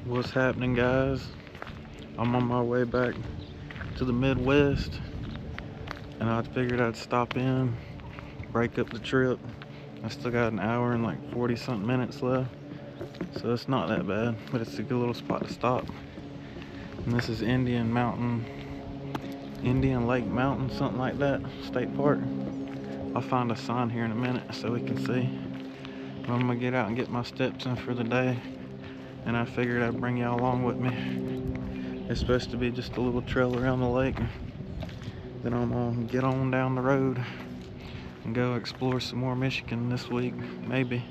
What's happening, guys? I'm on my way back to the Midwest, and I figured I'd stop in, break up the trip. I still got an hour and like 40 something minutes left, so it's not that bad, but it's a good little spot to stop. And this is Indian Lake Mountain, something like that, state park. I'll find a sign here in a minute so we can see. But I'm gonna get out and get my steps in for the day, and I figured I'd bring y'all along with me. It's supposed to be just a little trail around the lake. Then I'm gonna get on down the road and go explore some more Michigan this week, maybe.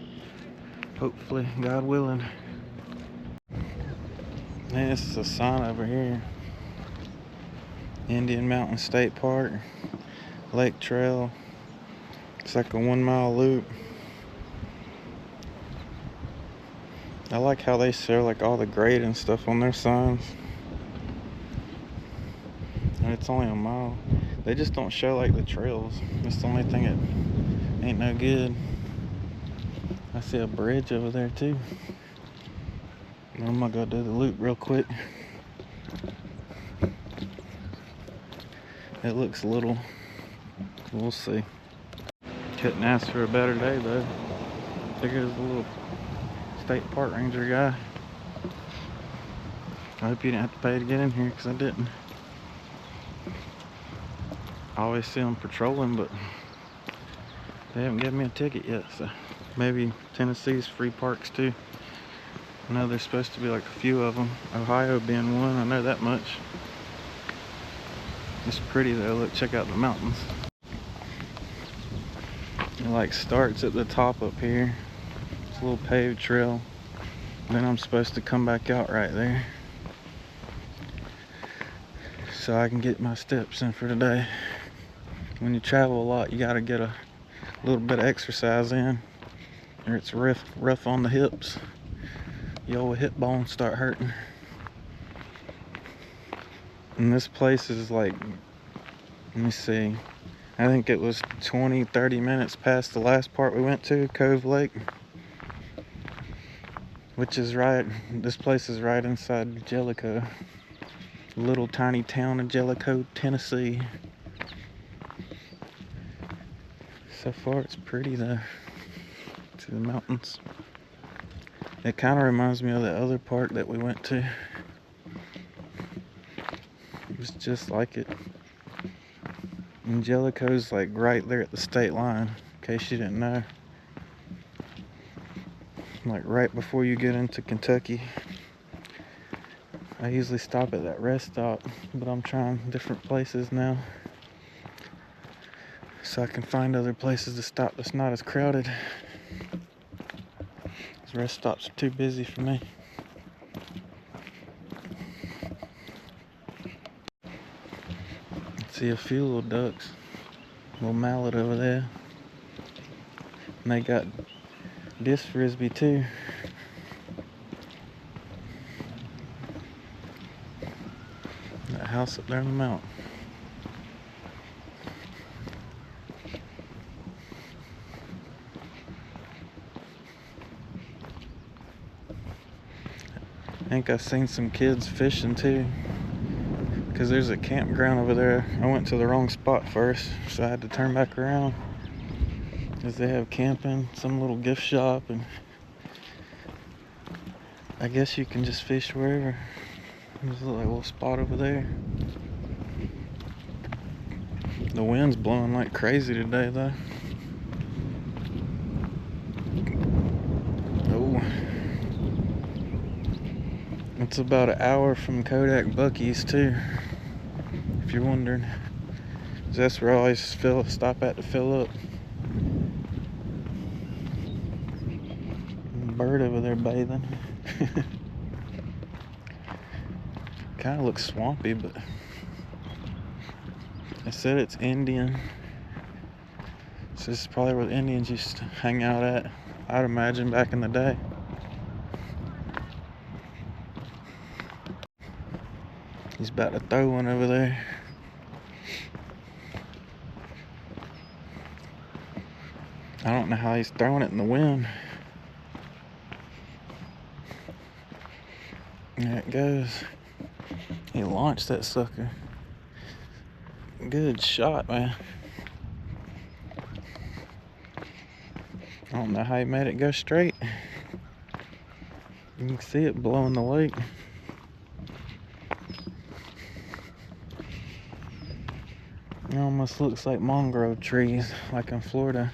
Hopefully, God willing. And this is a sign over here. Indian Mountain State Park, Lake Trail. It's like a 1-mile loop. I like how they show like all the grade and stuff on their signs. And it's only a mile. They just don't show like the trails. That's the only thing that ain't no good. I see a bridge over there too. I'm gonna go do the loop real quick. It looks little. We'll see. Couldn't ask for a better day though. Figured as a little state park ranger guy. I hope you didn't have to pay to get in here, because I didn't. I always see them patrolling, but they haven't given me a ticket yet, so maybe Tennessee's free parks too. I know there's supposed to be like a few of them, Ohio being one, I know that much. It's pretty though. Look, check out the mountains. It like starts at the top up here. It's a little paved trail. Then I'm supposed to come back out right there, so I can get my steps in for today. When you travel a lot, you gotta get a little bit of exercise in, or it's rough on the hips. Your old hip bones start hurting. And this place is like, let me see, I think it was 20-30 minutes past the last part we went to, Cove Lake, which is right, this place is right inside Jellico, little tiny town of Jellico, Tennessee. So far it's pretty though, to the mountains. It kind of reminds me of the other park that we went to. It was just like it. And Jellico's like right there at the state line, in case you didn't know. Like right before you get into Kentucky. I usually stop at that rest stop, but I'm trying different places now, so I can find other places to stop that's not as crowded. These rest stops are too busy for me. See a few little ducks, little mallet over there, and they got disc frisbee too. That house up there on the mountain. I think I've seen some kids fishing too, because there's a campground over there. I went to the wrong spot first, so I had to turn back around, because they have camping, some little gift shop, and I guess you can just fish wherever. There's a little spot over there. The wind's blowing like crazy today though. Oh, it's about an hour from Kodak Buc-ee's too, if you're wondering. That's where I always stop at to fill up. Bird over there bathing. Kind of looks swampy, but I said it's Indian, so this is probably where the Indians used to hang out at, I'd imagine, back in the day. He's about to throw one over there. I don't know how he's throwing it in the wind. There it goes. He launched that sucker. Good shot, man. I don't know how he made it go straight. You can see it blowing the lake. It almost looks like mangrove trees, like in Florida.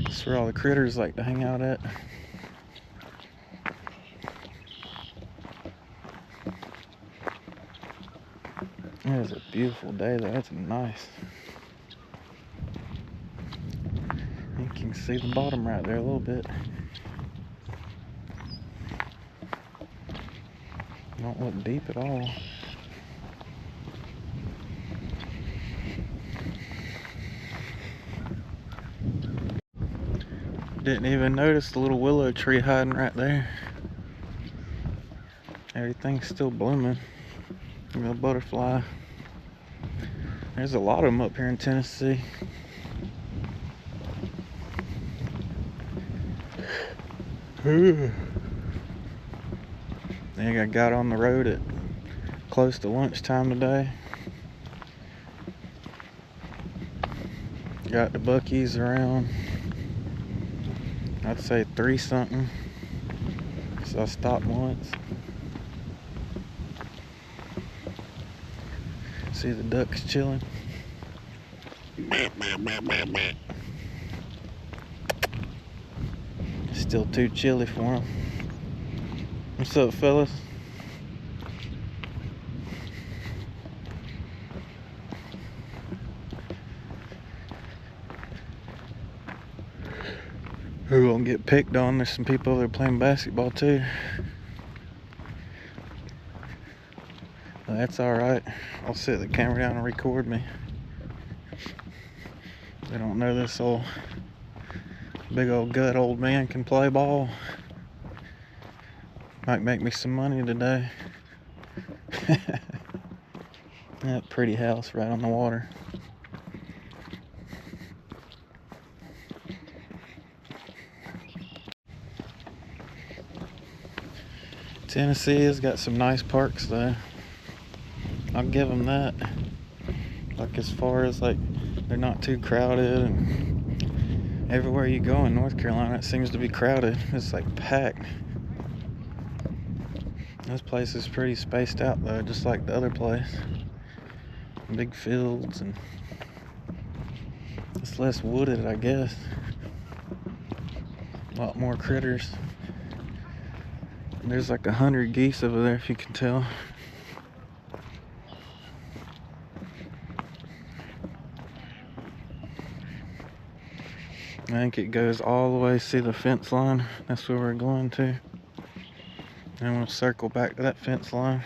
That's where all the critters like to hang out at. It is a beautiful day though, it's nice. You can see the bottom right there a little bit. Don't look deep at all. Didn't even notice the little willow tree hiding right there. Everything's still blooming. The butterfly. There's a lot of them up here in Tennessee. I think I got on the road at close to lunchtime today. Got the Buc-ee's around, I'd say 3 something. So I stopped once. See the ducks chilling. Still too chilly for them. What's up, fellas? We're gonna get picked on. There's some people over there playing basketball too. Well, that's alright. I'll set the camera down and record me. They don't know this old big old gut old man can play ball. Might make me some money today. That pretty house right on the water. Tennessee has got some nice parks though. I'll give them that. Like as far as like they're not too crowded, and everywhere you go in North Carolina it seems to be crowded. It's like packed. This place is pretty spaced out though, just like the other place. Big fields, and it's less wooded, I guess. A lot more critters. There's like 100 geese over there, if you can tell. I think it goes all the way, see the fence line? That's where we're going to. And we'll circle back to that fence line.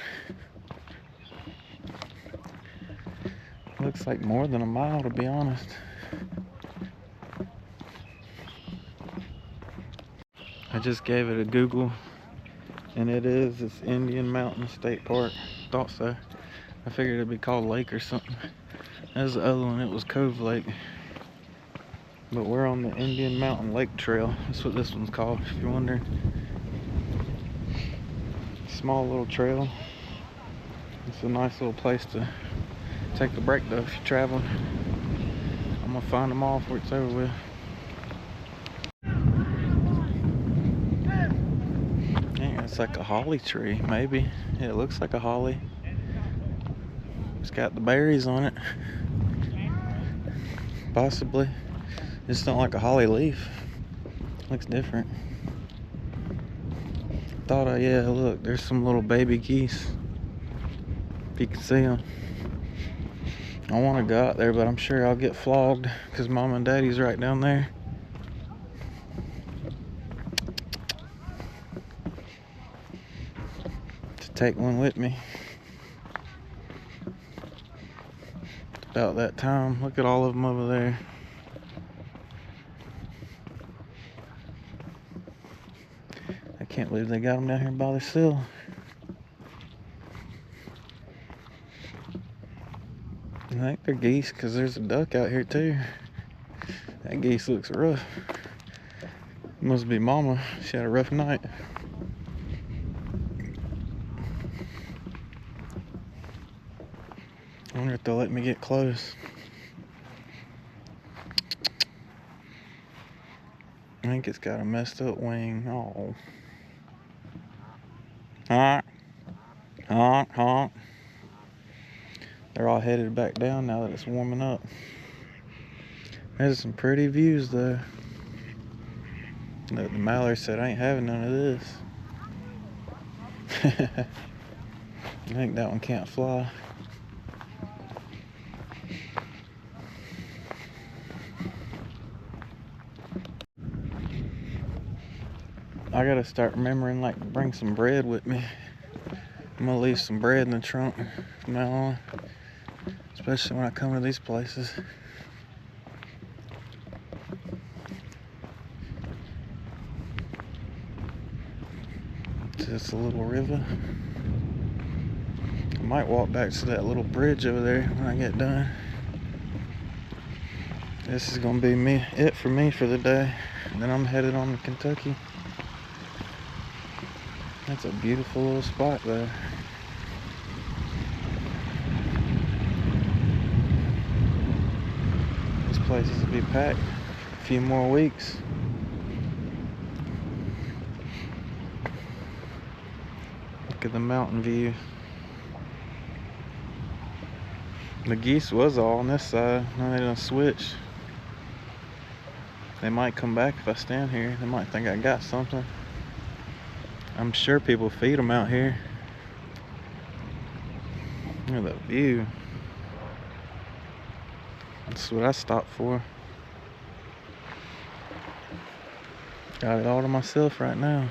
Looks like more than a mile, to be honest. I just gave it a Google, and it's Indian Mountain State Park. Thought so. I figured it'd be called Lake or something. There's the other one, it was Cove Lake. But we're on the Indian Mountain Lake Trail. That's what this one's called, if you're wondering. Small little trail. It's a nice little place to take a break though if you're traveling. I'm gonna find them all before it's over with. Yeah, it's like a holly tree, maybe. Yeah, it looks like a holly. It's got the berries on it. Possibly. It's not like a holly leaf. Looks different. Yeah, look, there's some little baby geese. If you can see them. I want to go out there, but I'm sure I'll get flogged because Mom and Daddy's right down there. To take one with me. It's about that time. Look at all of them over there. I can't believe they got them down here by themselves. I think they're geese because there's a duck out here too. That geese looks rough. Must be Mama. She had a rough night. I wonder if they'll let me get close. I think it's got a messed up wing. Oh. Honk. Honk, honk. They're all headed back down now that it's warming up. There's some pretty views though. The mallard said, I ain't having none of this. I think that one can't fly. I gotta start remembering, like, to bring some bread with me. I'm gonna leave some bread in the trunk from now on, especially when I come to these places. It's just a little river. I might walk back to that little bridge over there when I get done. This is gonna be it for me for the day. And then I'm headed on to Kentucky. That's a beautiful little spot though. These places will be packed a few more weeks. Look at the mountain view. The geese was all on this side. Now they done switch. They might come back if I stand here. They might think I got something. I'm sure people feed them out here. Look at that view. That's what I stopped for. Got it all to myself right now.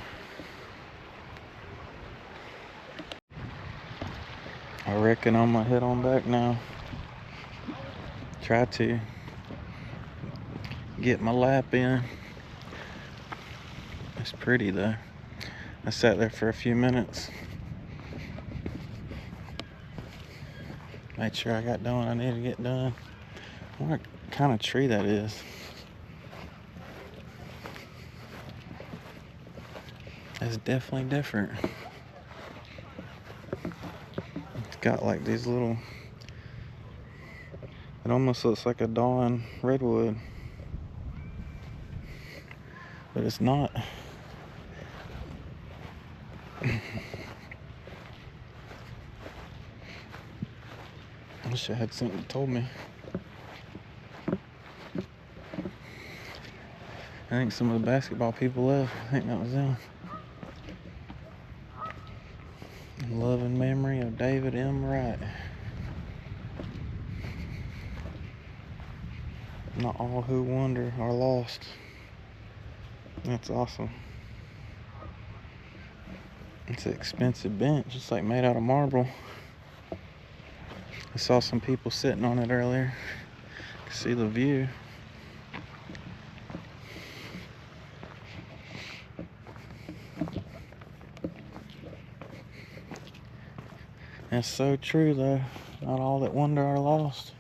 I reckon I'm gonna head on back now. Try to get my lap in. It's pretty though. I sat there for a few minutes. Made sure I got done what I needed to get done. I wonder what kind of tree that is. It's definitely different. It's got like these little, it almost looks like a dawn redwood, but it's not. I wish I had something that told me. I think some of the basketball people left. I think that was them. Love and memory of David M. Wright. Not all who wander are lost. That's awesome. It's an expensive bench. It's like made out of marble. I saw some people sitting on it earlier. You can see the view. That's so true though. Not all that wander are lost.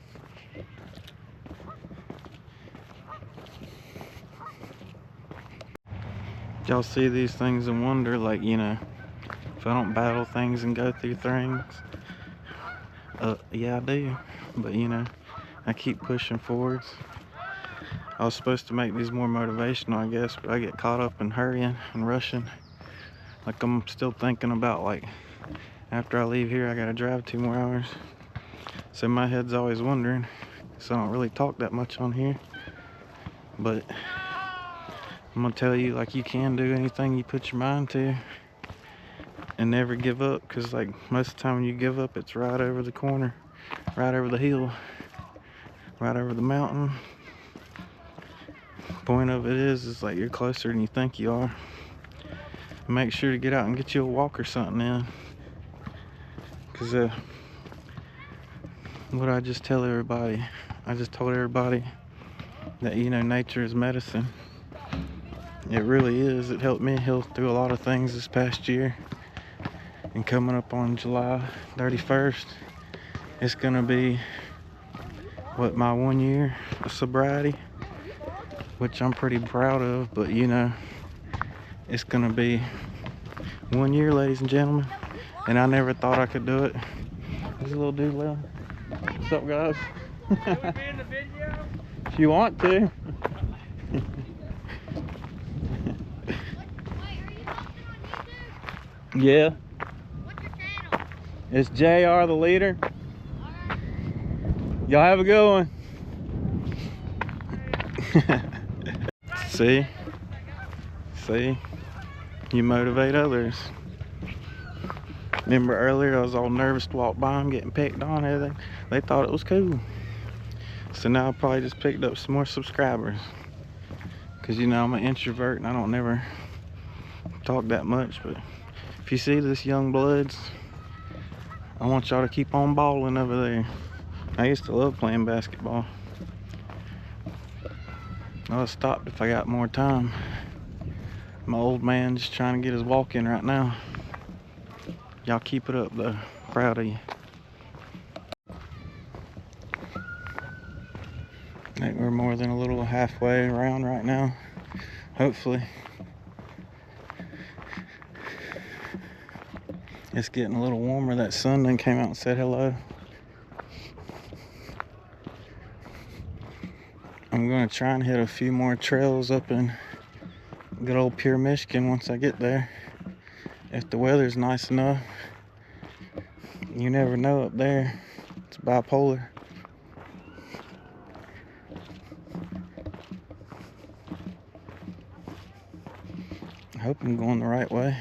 Y'all see these things and wonder, like, you know, if I don't battle things and go through things. Yeah, I do. But, you know, I keep pushing forwards. I was supposed to make these more motivational, I guess, but I get caught up in hurrying and rushing. Like, I'm still thinking about, like, after I leave here, I gotta drive 2 more hours. So my head's always wondering. So I don't really talk that much on here. But I'm gonna tell you, like, you can do anything you put your mind to and never give up, because, like, most of the time when you give up, it's right over the corner, right over the hill, right over the mountain. Point of it is like you're closer than you think you are. Make sure to get out and get you a walk or something in, because what I just tell everybody, I just told everybody that, you know, nature is medicine. It really is. It helped me heal through a lot of things this past year. And coming up on July 31st, it's gonna be, what, my 1 year of sobriety, which I'm pretty proud of. But, you know, it's gonna be 1 year, ladies and gentlemen, and I never thought I could do it. There's a little dude left. What's up, guys? Can we be in the video? If you want to. Wait, are you posting on YouTube? Yeah. What's your channel? It's JR the leader. Alright. Y'all have a good one. See? See? You motivate others. Remember earlier I was all nervous to walk by them getting picked on and everything. They thought it was cool. So now I probably just picked up some more subscribers. Cause you know I'm an introvert and I don't never talk that much, but if you see this young bloods, I want y'all to keep on balling over there. I used to love playing basketball. I'll stop if I got more time. My old man just trying to get his walk in right now. Y'all keep it up though. Proud of you. I think we're more than a little halfway around right now. Hopefully. It's getting a little warmer. That sun then came out and said hello. I'm gonna try and hit a few more trails up in good old Pure Michigan once I get there. If the weather's nice enough. You never know up there. It's bipolar. I hope I'm going the right way.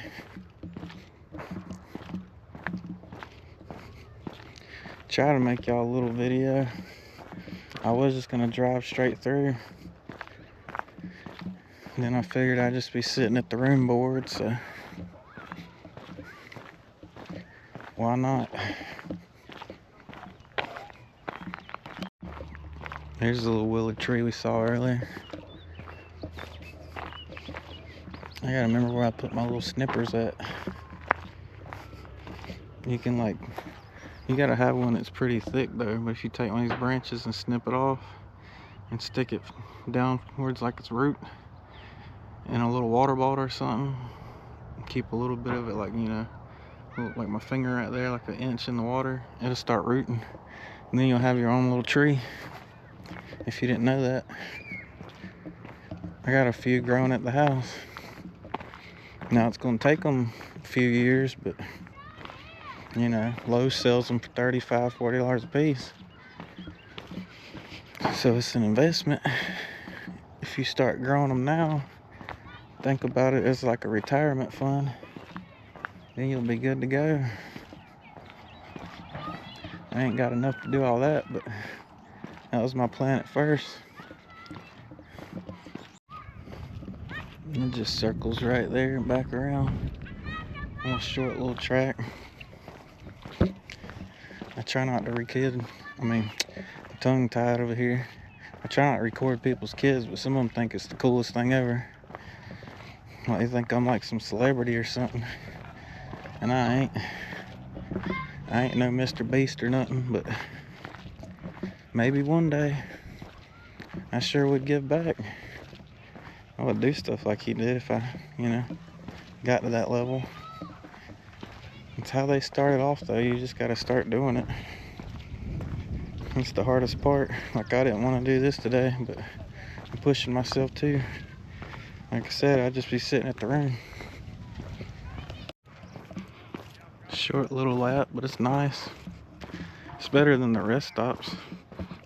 Try to make y'all a little video. I was just gonna drive straight through. Then I figured I'd just be sitting at the room board, so why not? There's a little willow tree we saw earlier. I gotta remember where I put my little snippers at. You can you gotta have one that's pretty thick though, but if you take one of these branches and snip it off and stick it downwards like its root in a little water bottle or something, keep a little bit of it like, you know, like my finger right there, like an inch in the water, it'll start rooting. And then you'll have your own little tree, if you didn't know that. I got a few growing at the house. Now it's gonna take them a few years, but you know, Lowe's sells them for $35, $40 a piece. So it's an investment. If you start growing them now, think about it as like a retirement fund. Then you'll be good to go. I ain't got enough to do all that, but that was my plan at first. And it just circles right there and back around on a short little track. I try not to tongue tied over here. I try not to record people's kids, but some of them think it's the coolest thing ever. Like they think I'm like some celebrity or something. And I ain't. I ain't no Mr. Beast or nothing, but maybe one day I sure would give back. I would do stuff like he did if I, you know, got to that level. It's how they started off though. You just gotta start doing it. That's the hardest part. Like I didn't want to do this today, but I'm pushing myself too. Like I said, I'd just be sitting at the room. Short little lap, but it's nice. It's better than the rest stops.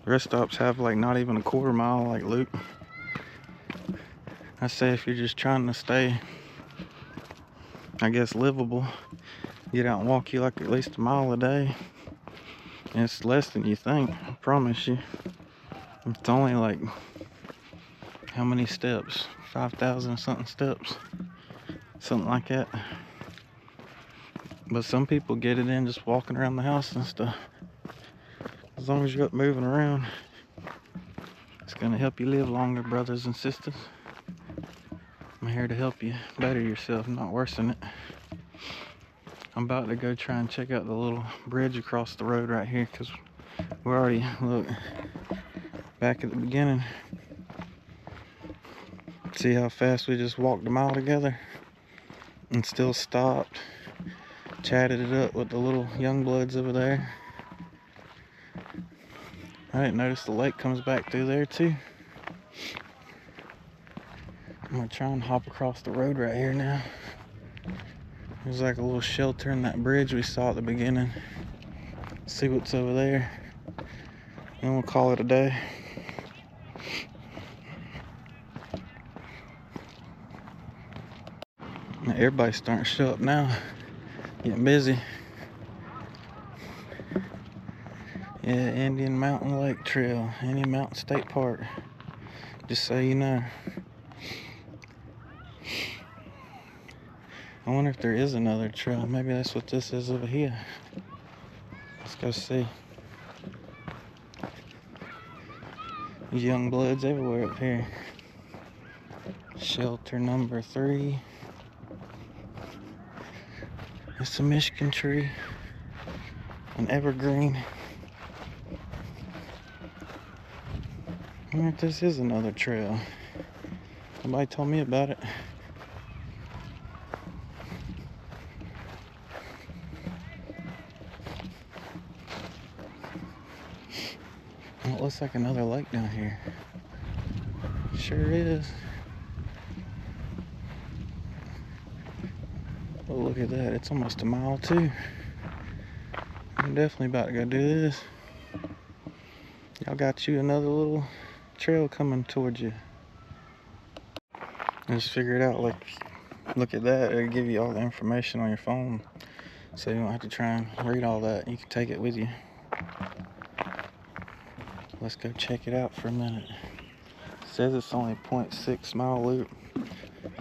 The rest stops have like not even a quarter mile like loop. I say if you're just trying to stay, I guess, livable, get out and walk you like at least a mile a day. And it's less than you think, I promise you. It's only like, how many steps? 5,000 something steps. Something like that. But some people get it in just walking around the house and stuff. As long as you're up moving around, it's gonna help you live longer, brothers and sisters. I'm here to help you better yourself, not worsen it. I'm about to go try and check out the little bridge across the road right here, because we're already, look, back at the beginning. See how fast we just walked a mile together and still stopped, chatted it up with the little young bloods over there. I didn't notice the lake comes back through there too. I'm gonna try and hop across the road right here now. There's like a little shelter in that bridge we saw at the beginning. See what's over there. And we'll call it a day. Now everybody's starting to show up now. Getting busy. Yeah, Indian Mountain Lake Trail, Indian Mountain State Park. Just so you know. I wonder if there is another trail. Maybe that's what this is over here. Let's go see. There's young bloods everywhere up here. Shelter number 3. It's a Michigan tree. An evergreen. I wonder if this is another trail. Nobody told me about it. Well, it looks like another lake down here. Sure is. Oh, look at that. It's almost a mile too. I'm definitely about to go do this. Y'all got you another little trail coming towards you. I just figured out, like, look at that. It'll give you all the information on your phone. So you don't have to try and read all that. You can take it with you. Let's go check it out for a minute. It says it's only a 0.6 mile loop.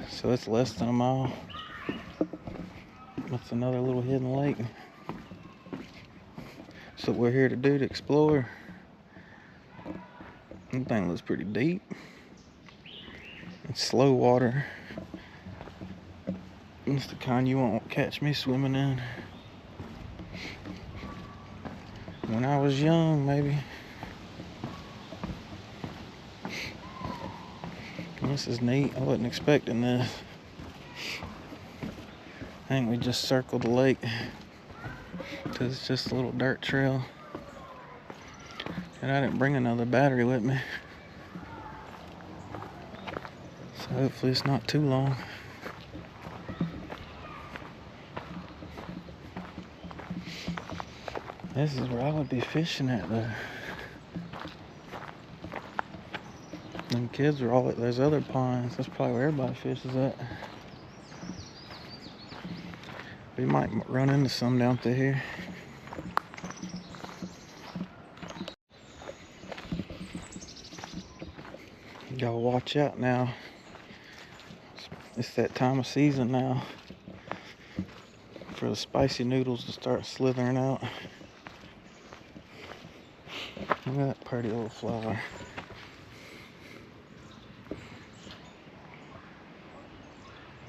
So it's less than a mile. That's another little hidden lake. So what we're here to do, to explore. That thing looks pretty deep. It's slow water. It's the kind you won't catch me swimming in. When I was young, maybe. This is neat. I wasn't expecting this. I think we just circled the lake because it's just a little dirt trail. And I didn't bring another battery with me. So hopefully it's not too long. This is where I would be fishing at though. Them kids are all at those other ponds. That's probably where everybody fishes at. We might run into some down through here. Y'all watch out now. It's that time of season now for the spicy noodles to start slithering out. Look at that pretty little flower.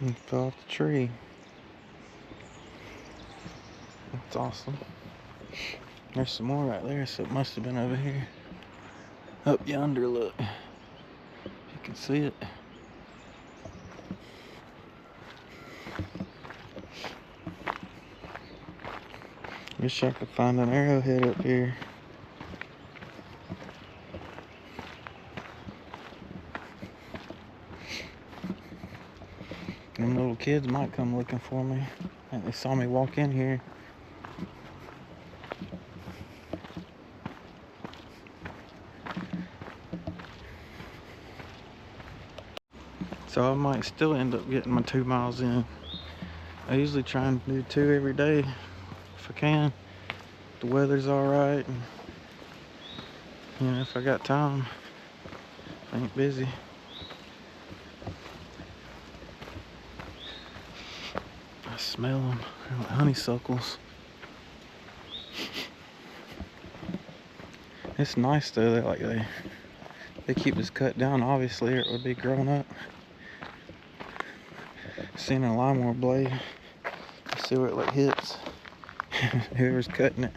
It fell off the tree. That's awesome. There's some more right there, so it must have been over here. Up yonder, look. You can see it. Wish I could find an arrowhead up here. Them little kids might come looking for me. I think they saw me walk in here. So I might still end up getting my 2 miles in. I usually try and do 2 every day if I can. The weather's alright, and you know, if I got time, I ain't busy. I smell them. They're like honeysuckles. It's nice though. They keep this cut down. Obviously, or it would be grown up. Seen a lawnmower blade. See where it like hits. Whoever's cutting it.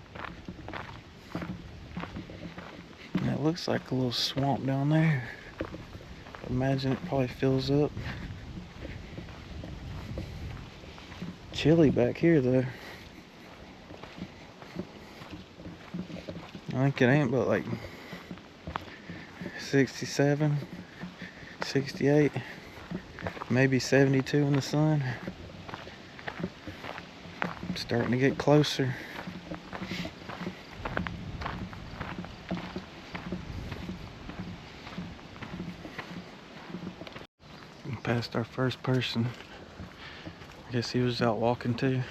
And it looks like a little swamp down there. Imagine it probably fills up. Chilly back here though. I think it ain't but like 67, 68, maybe 72 in the sun. Starting to get closer. Passed our first person. I guess he was out walking too.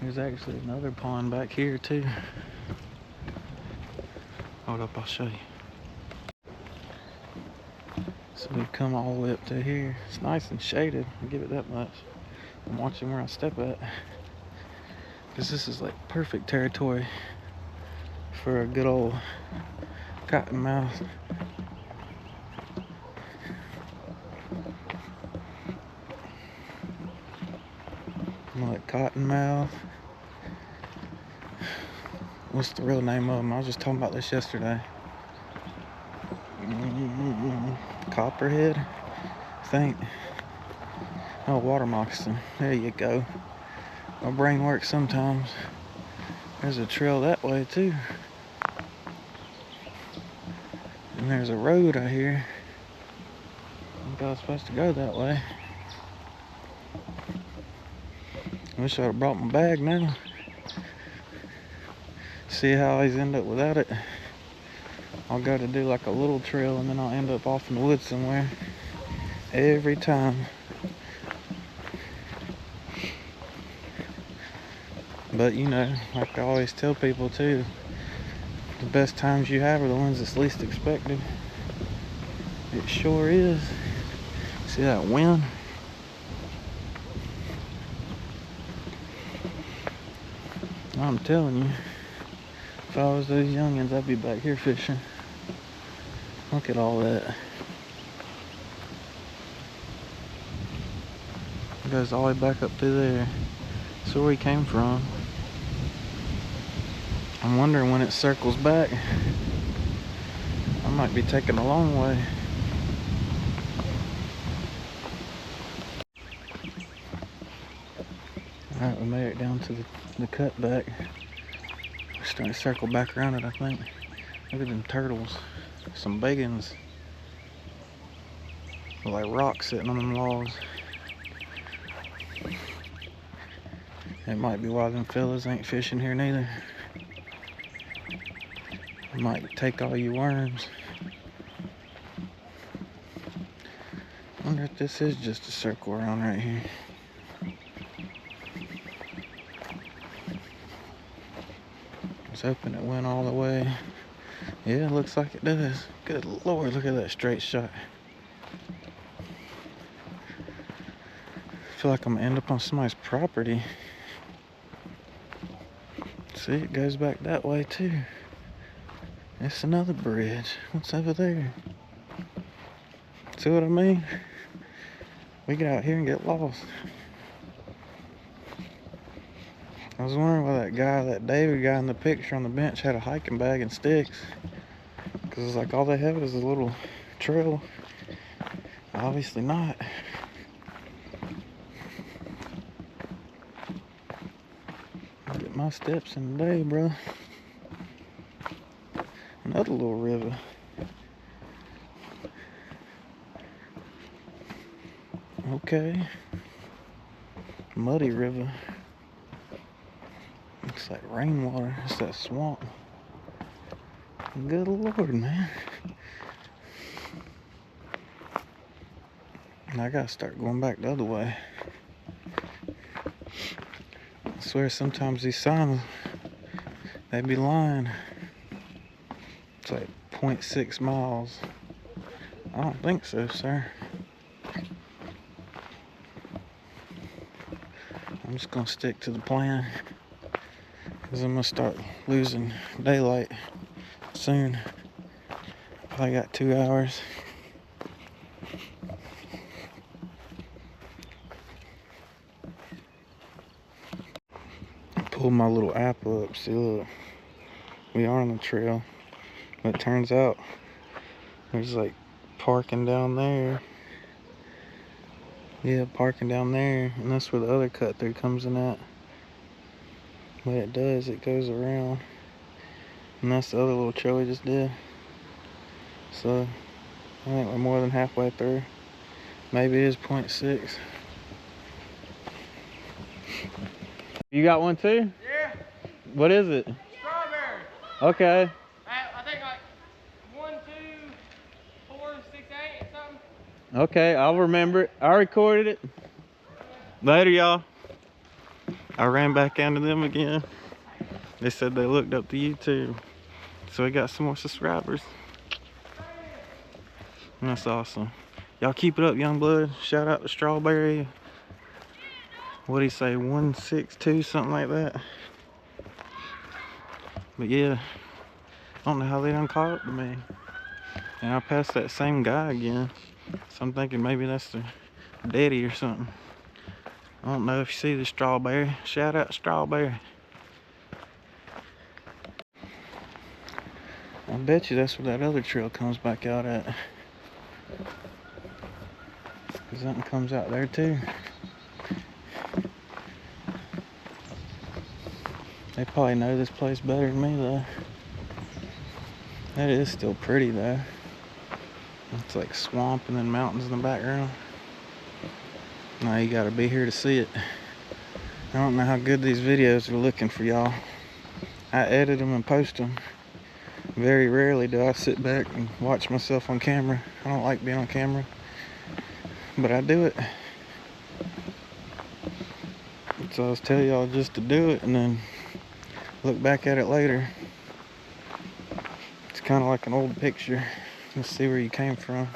There's actually another pond back here too. Hold up, I'll show you. So we've come all the way up to here. It's nice and shaded, I'll give it that much. I'm watching where I step at, because this is like perfect territory for a good old cottonmouth. Like cottonmouth. What's the real name of them? I was just talking about this yesterday. Copperhead, I think. Oh, water moccasin. There you go. My brain works sometimes. There's a trail that way too. And there's a road out here. I think I was supposed to go that way. I wish I'd have brought my bag now. See how I always end up without it. I'll go to do like a little trail and then I'll end up off in the woods somewhere. Every time. But you know, like I always tell people too, the best times you have are the ones that's least expected. It sure is. See that wind? I'm telling you, if I was those youngins, I'd be back here fishing. Look at all that. It goes all the way back up through there. That's where we came from. I'm wondering when it circles back. I might be taking a long way. Alright, we made it down to the cut back. We're starting to circle back around it, I think. Look at them turtles. Some big ones. Like rocks sitting on them logs. It might be why them fellas ain't fishing here neither. It might take all you worms. Wonder if this is just a circle around right here. I was hoping it went all the way. Yeah, looks like it does. Good Lord, look at that straight shot. I feel like I'm gonna end up on somebody's property. See, it goes back that way too. It's another bridge. What's over there? See what I mean? We get out here and get lost. I was wondering why that David guy in the picture on the bench had a hiking bag and sticks. Because it's like all they have is a little trail. Obviously not. I'll get my steps in today, bro. Another little river. Okay. Muddy river. Looks like rainwater. It's that swamp. Good Lord, man. I gotta start going back the other way. I swear sometimes these signs, they be lying. It's like 0.6 miles. I don't think so, sir. I'm just gonna stick to the plan, because I'm gonna start losing daylight soon. Probably got 2 hours. Pull my little app up. See, look, we are on the trail, but it turns out there's like parking down there. Yeah, parking down there, and that's where the other cut through comes in at. What it does, it goes around, and that's the other little trail we just did. So I think we're more than halfway through. Maybe it is 0.6. You got one too? Yeah. What is it? Strawberry. Okay. I think like 1, 2, 4, 6, 8 or something. Okay, I'll remember it. I recorded it. Later, y'all. I ran back into them again. They said they looked up to YouTube. So we got some more subscribers. And that's awesome. Y'all keep it up, young blood. Shout out to Strawberry. What'd he say? 162, something like that. But yeah, I don't know how they done caught up to me. And I passed that same guy again. So I'm thinking maybe that's the daddy or something. I don't know if you see the Strawberry. Shout out to Strawberry. I bet you that's where that other trail comes back out at. Cause something comes out there too. They probably know this place better than me though. That is still pretty though. It's like swamp and then mountains in the background. Now you gotta be here to see it. I don't know how good these videos are looking for y'all. I edit them and post them. Very rarely do I sit back and watch myself on camera. I don't like being on camera, but I do it. So I was telling y'all just to do it and then look back at it later. It's kind of like an old picture. Let's see where you came from.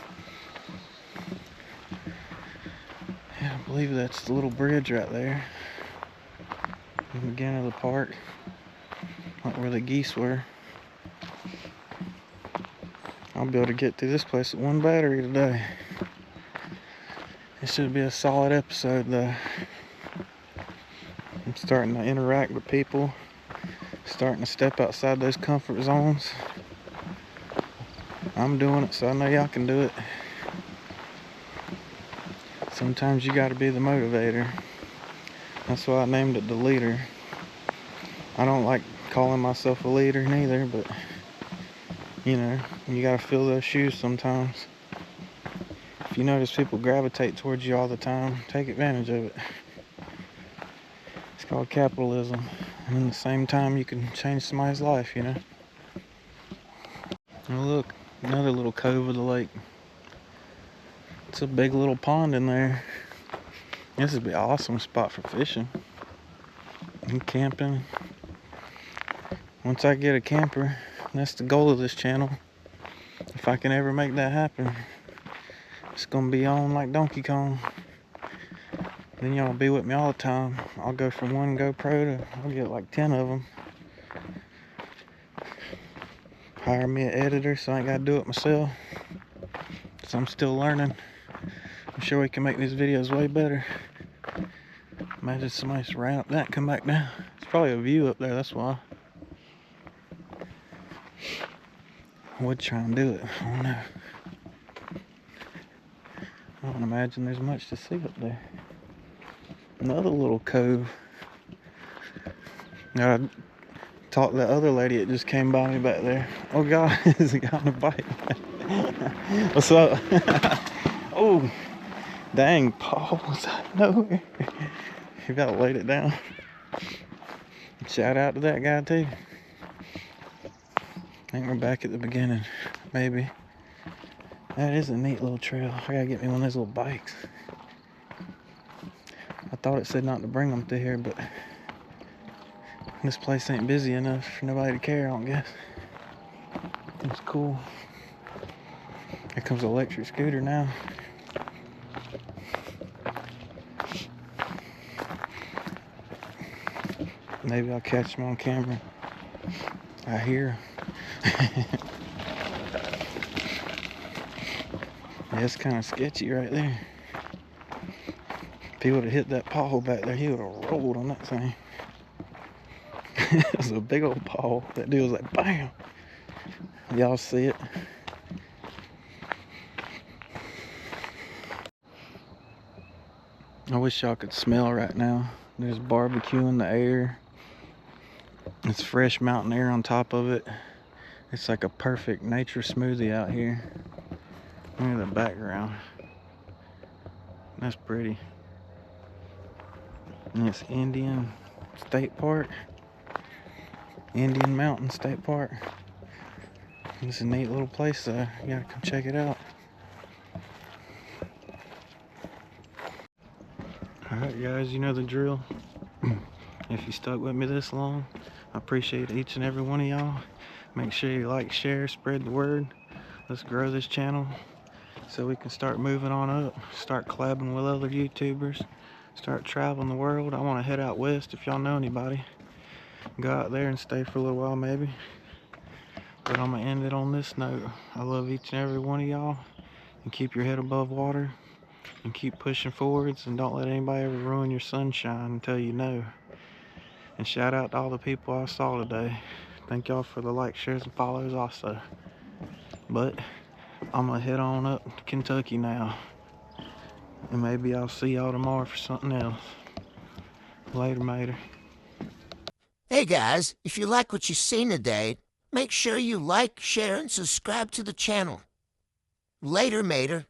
Yeah, I believe that's the little bridge right there. In the beginning of the park. Like where the geese were. I'll be able to get through this place with one battery today. It should be a solid episode though. I'm starting to interact with people. Starting to step outside those comfort zones. I'm doing it, so I know y'all can do it. Sometimes you gotta be the motivator. That's why I named it the leader. I don't like calling myself a leader neither, but you know, you gotta fill those shoes sometimes. If you notice people gravitate towards you all the time, take advantage of it. It's called capitalism. And at the same time, you can change somebody's life, you know. Oh look, another little cove of the lake. It's a big little pond in there. This would be an awesome spot for fishing and camping. Once I get a camper, that's the goal of this channel. If I can ever make that happen, it's gonna be on like Donkey Kong. Then y'all be with me all the time. I'll go from one GoPro to, I'll get like 10 of them. Hire me an editor so I ain't gotta do it myself. So I'm still learning. I'm sure we can make these videos way better. Imagine somebody just ran up that and come back down. It's probably a view up there, that's why. I would try and do it. I don't know. I don't imagine there's much to see up there. Another little cove. Now I talked to that other lady that just came by me back there. Oh God, there's a guy on a bike. What's up? Oh, dang, Paul was out of nowhere. You about laid it down. Shout out to that guy too. I think we're back at the beginning, maybe. That is a neat little trail. I gotta get me one of those little bikes. I thought it said not to bring them through here, but this place ain't busy enough for nobody to care, I don't guess. It's cool. Here comes an electric scooter now. Maybe I'll catch him on camera. I hear. Yeah, it's kind of sketchy right there. If he would have hit that pothole back there, he would have rolled on that thing. It was a big old paw. That dude was like, bam! Y'all see it? I wish y'all could smell right now. There's barbecue in the air. It's fresh mountain air on top of it. It's like a perfect nature smoothie out here. Look at the background. That's pretty. And it's Indian State Park. Indian Mountain State Park. It's a neat little place though. You gotta come check it out. Alright guys, you know the drill. If you stuck with me this long, I appreciate each and every one of y'all. Make sure you like, share, spread the word. Let's grow this channel so we can start moving on up, start collabing with other YouTubers, start traveling the world. I want to head out west if y'all know anybody. Go out there and stay for a little while maybe. But I'm going to end it on this note. I love each and every one of y'all. And keep your head above water. And keep pushing forwards. And don't let anybody ever ruin your sunshine until you know. And shout out to all the people I saw today. Thank y'all for the likes, shares, and follows also. But I'm going to head on up to Kentucky now. And maybe I'll see y'all tomorrow for something else. Later, mater. Hey guys, if you like what you've seen today, make sure you like, share, and subscribe to the channel. Later, mater.